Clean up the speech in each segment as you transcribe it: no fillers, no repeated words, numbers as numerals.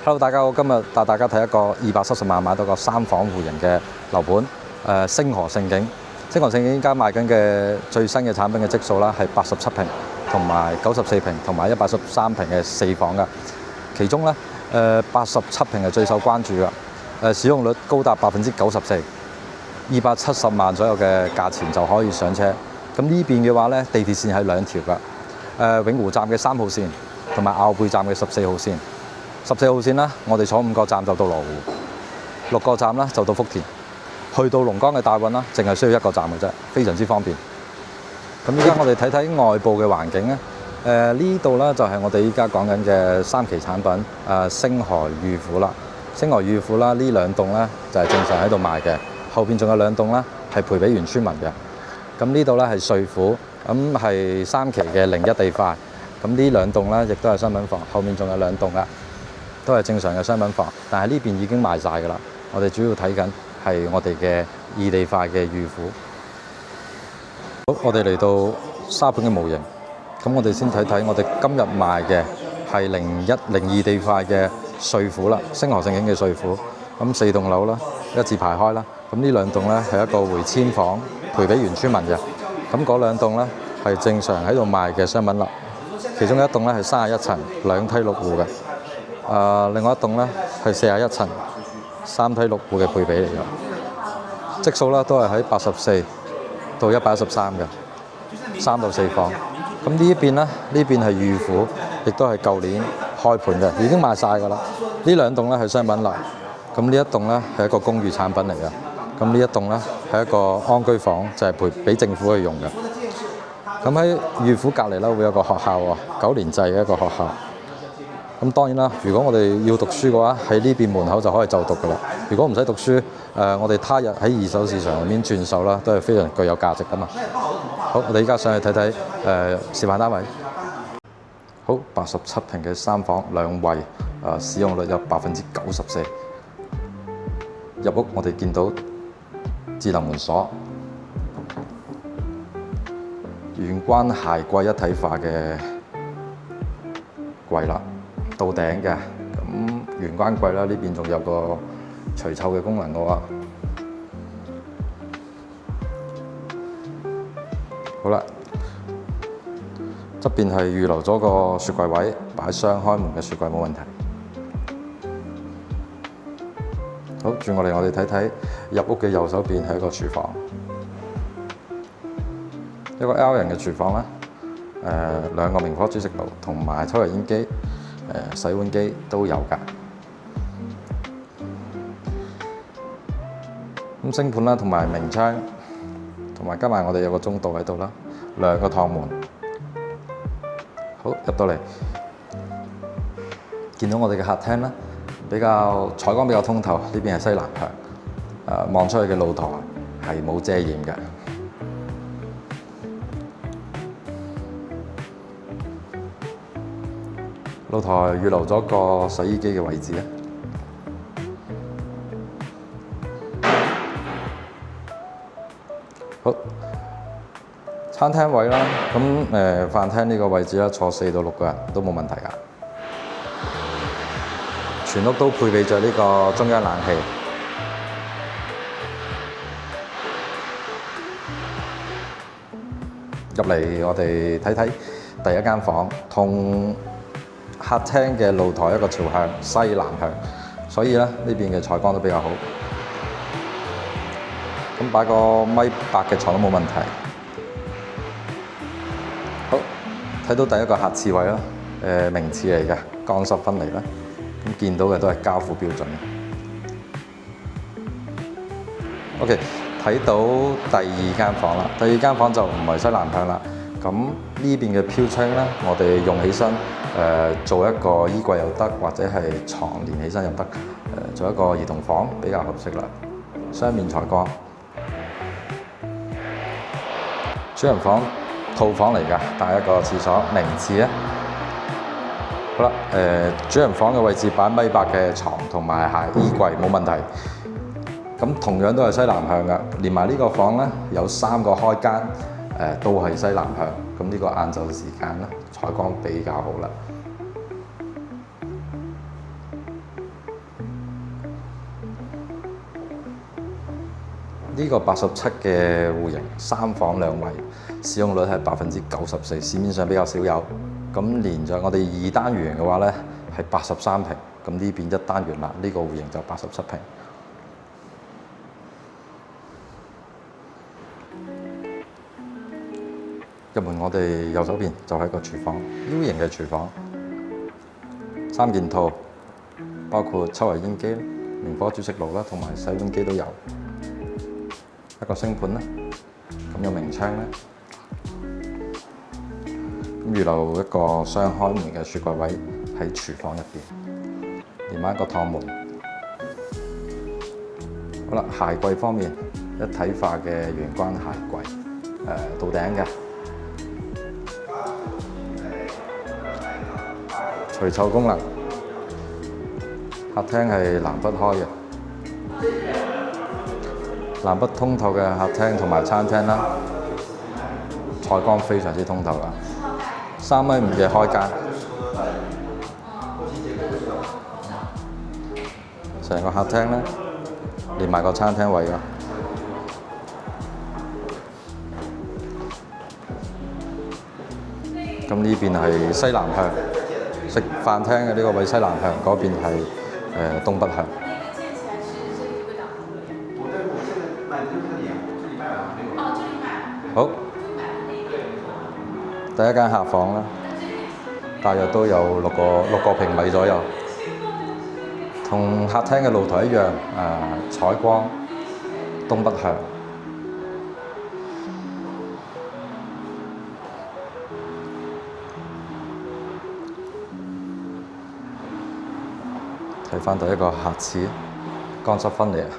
Hello，大家好，今日帶大家睇一個270萬買到個3房戶型嘅樓盤，星河盛景。星河盛景依家賣緊嘅最新嘅產品嘅積數啦，係87平同埋94平同埋113平嘅4房㗎。其中咧87平係最受關注㗎，使用率高達94%，270萬左右嘅價錢就可以上車。咁呢邊嘅話咧，地鐵線係2條㗎，永湖站嘅3號線同埋坳背站嘅14號線。14號線啦，我哋坐5個站就到羅湖，6個站啦就到福田，去到龍崗嘅大運啦，淨係需要1個站嘅啫，非常之方便。咁依家我哋睇睇外部嘅環境咧，呢度咧就係我哋依家講緊嘅3期產品，星河裕府啦，星河裕府啦，呢2棟咧就係正常喺度賣嘅，後邊仲有2棟啦係賠俾原村民嘅。咁呢度咧係瑞府，咁係3期嘅01地塊，咁呢2棟咧亦都係商品房，後面仲有2棟噶。都係正常嘅商品房，但係呢邊已經賣晒㗎啦。我哋主要睇緊係我哋嘅2地塊嘅裕府。好，我哋嚟到沙盤嘅模型，咁我哋先睇睇我哋今日賣嘅係01、02地塊嘅瑞府啦，星河盛景嘅瑞府。咁4棟樓啦，一字排開啦。咁呢2棟咧係一個回遷房，賠俾原村民嘅。咁嗰2棟咧係正常喺度賣嘅商品樓，其中一棟咧係31層2梯6戶嘅。另外一棟咧係41層3梯6戶嘅配比嚟嘅，積數咧都係喺84到113嘅，3到4房。咁呢一邊咧，呢邊係裕府，亦都係舊年開盤嘅，已經賣晒㗎啦。呢2棟咧係商品樓，咁呢一棟咧係一個公寓產品嚟嘅，咁呢一棟咧係一個安居房，就係賠俾政府去用嘅。咁喺裕府隔離咧會有個學校喎，9年制嘅一個學校。咁當然啦，如果我哋要讀書嘅話，喺呢邊門口就可以就讀㗎啦。如果唔使讀書，我哋他日喺二手市場入面轉手啦，都係非常具有價值㗎嘛。好，我哋依家上去睇睇示範單位。好，87平嘅3房2衛，使用率有94%。入屋我哋見到智能門鎖、玄關鞋櫃一體化嘅櫃啦。到頂嘅，咁玄關櫃啦，呢邊仲有個除臭嘅功能嘅喎。好啦，側邊係預留咗個雪櫃位，擺雙開門嘅雪櫃冇問題。好，轉過嚟我哋睇睇入屋嘅右手邊係一個廚房，一個 L 型嘅廚房啦。2個明火煮食爐同埋抽油煙機。洗碗機都有㗎，咁星盤啦，同埋明窗，同埋加埋我哋有個中道喺度啦，2個趟門。好，入到嚟，見到我哋嘅客廳啦，採光比較通透，呢邊係西南向，望出去嘅露台係冇遮掩嘅。露台預留咗個洗衣機嘅位置咧。好，餐廳位啦，咁飯廳呢個位置啦，坐4到6個人都冇問題㗎。全屋都配備咗呢個中央冷氣。入嚟我哋睇睇第一間房，同客廳嘅露台一個朝向西南向，所以咧呢邊嘅採光都比較好。咁擺個1.8米嘅床都冇問題。好，睇到第一個客廁位啦，明廁嚟嘅，乾濕分離啦。咁見到嘅都係交付標準嘅。OK， 睇到第2間房啦，第2間房就唔係西南向啦。咁呢邊嘅飄窗咧，我哋用起身做一個衣櫃又得，或者係床連起身又得，做一個兒童房比較合適啦。雙面採光，主人房套房嚟㗎，帶一個廁所明廁啊。好啦，主人房嘅位置擺1.8米嘅床同埋衣櫃冇問題。咁同樣都係西南向㗎，連埋呢個房咧有3個開間。都係西南向，咁呢個晏晝時間咧，採光比較好啦。呢個87嘅戶型3房2衛，使用率係94%，市面上比較少有。咁連着我哋2單元嘅話咧係83平，咁呢邊1單元啦，呢個戶型就87平。入門我哋右手邊就係一個廚房，U 型嘅廚房，3件套，包括抽油煙機、明火煮食爐啦，同埋洗碗機都有。一個星盤啦，咁有明窗咧，咁預留一個雙開門嘅雪櫃位喺廚房入邊，連埋一個趟門。好啦，鞋櫃方面，一體化嘅玄關鞋櫃，到頂嘅。除臭功能，客廳係南北開嘅，南北通透嘅客廳同埋餐廳啦，採光非常之通透啦，3.5米嘅開間，成個客廳咧連埋個餐廳位㗎。咁呢邊係西南向。食飯廳嘅呢個位西南向，嗰邊係東北向。好，第一間客房啦，大約都有6個平米左右，同客廳嘅露台一樣，採光東北向。睇返第一個客廁，乾濕分離啊！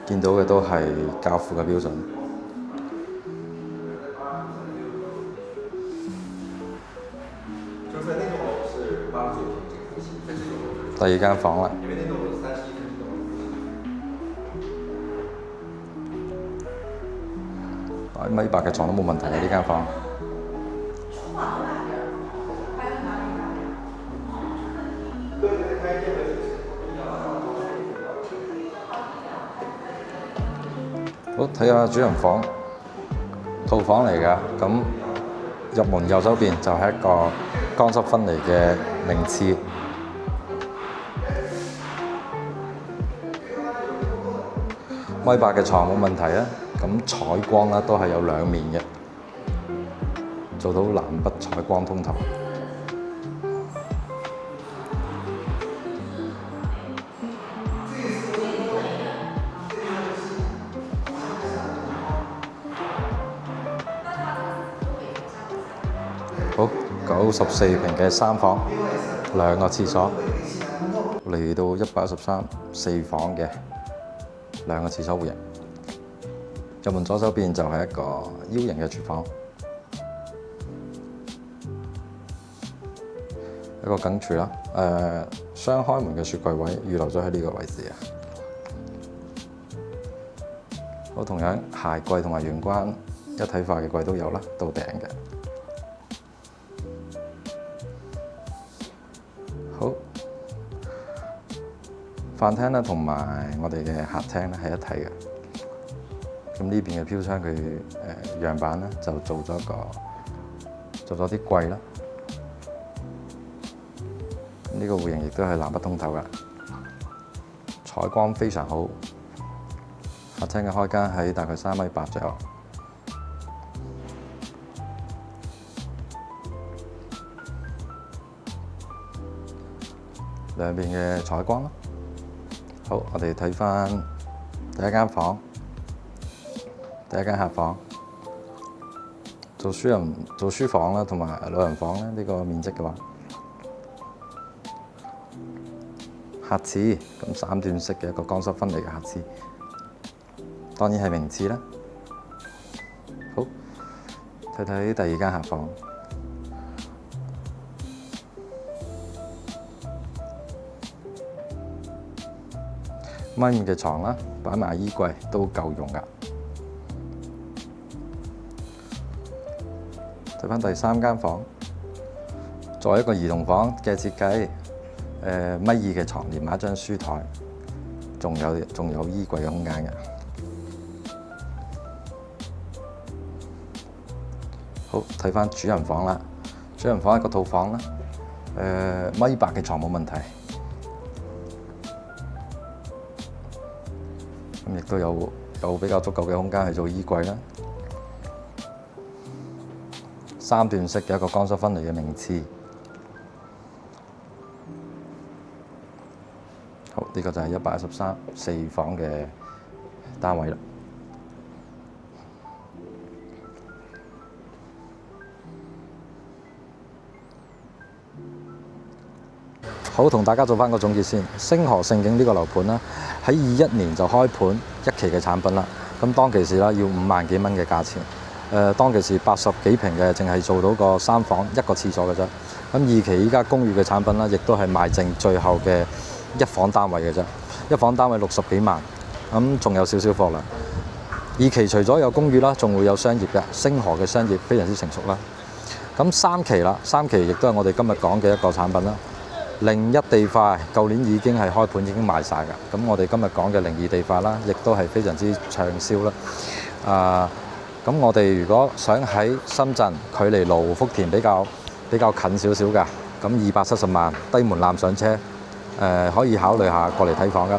見到嘅都係教父嘅標準。第二間房啦，擺1.8米嘅床都冇問題嘅呢間房。好，睇下主人房，套房嚟㗎。咁入門右手邊就係一個乾濕分離嘅明廁，1.8米嘅床冇問題啊。咁採光啦都係有2面嘅，做到南北採光通透。好，94平嘅3房，2個廁所，嚟到113 4房嘅2個廁所戶型。入門左手邊就係一個 U 型嘅廚房，一個梗廚啦，雙開門嘅雪櫃位預留咗喺呢個位置啊。好，同樣鞋櫃同埋玄關一體化嘅櫃都有啦，到頂嘅。好，飯廳咧同埋我哋嘅客廳咧係一體嘅。咁呢邊嘅飄窗佢樣板咧就做咗啲櫃啦。呢個戶型亦都係南北通透嘅，採光非常好。客廳嘅開間喺大概3.8米左右。兩邊嘅採光啦。好，我哋睇返第一間房，第一間客房，做書房啦，同埋老人房咧，呢個面積嘅話，客廁咁3段式嘅一個乾濕分離嘅客廁，當然係明廁啦。好，睇睇第二間客房。1.5米嘅床啦，擺埋衣櫃都夠用㗎。睇返第3間房，作為一個兒童房嘅設計，米二嘅床連埋一張書台，仲有衣櫃嘅空間嘅。好，睇翻主人房啦。主人房一個套房啦，米八嘅床冇問題。咁亦都有比較足夠嘅空間去做衣櫃啦。3段式嘅一個乾濕分離嘅名廁。好，呢個就係113 4房嘅單位啦。好，同大家做翻個總結先。星河盛景呢個樓盤啦，喺21年就開盤一期嘅產品啦。咁當其時啦，要5萬幾蚊嘅價錢。當其時80幾平嘅，淨係做到個3房1個廁所嘅啫。咁2期依家公寓嘅產品啦，亦都係賣剩最後嘅1房單位嘅啫。1房單位60幾萬，咁仲有少少貨量。2期除咗有公寓啦，仲會有商業嘅，星河嘅商業非常之成熟啦。咁3期啦，3期亦都係我哋今日講嘅一個產品啦。01地塊，舊年已經係開盤已經賣晒㗎。咁我哋今日講嘅02地塊啦，亦都係非常之暢銷啦。咁我哋如果想喺深圳，距離羅湖福田比較近少少㗎，咁270萬低門檻上車，可以考慮下過嚟睇房㗎。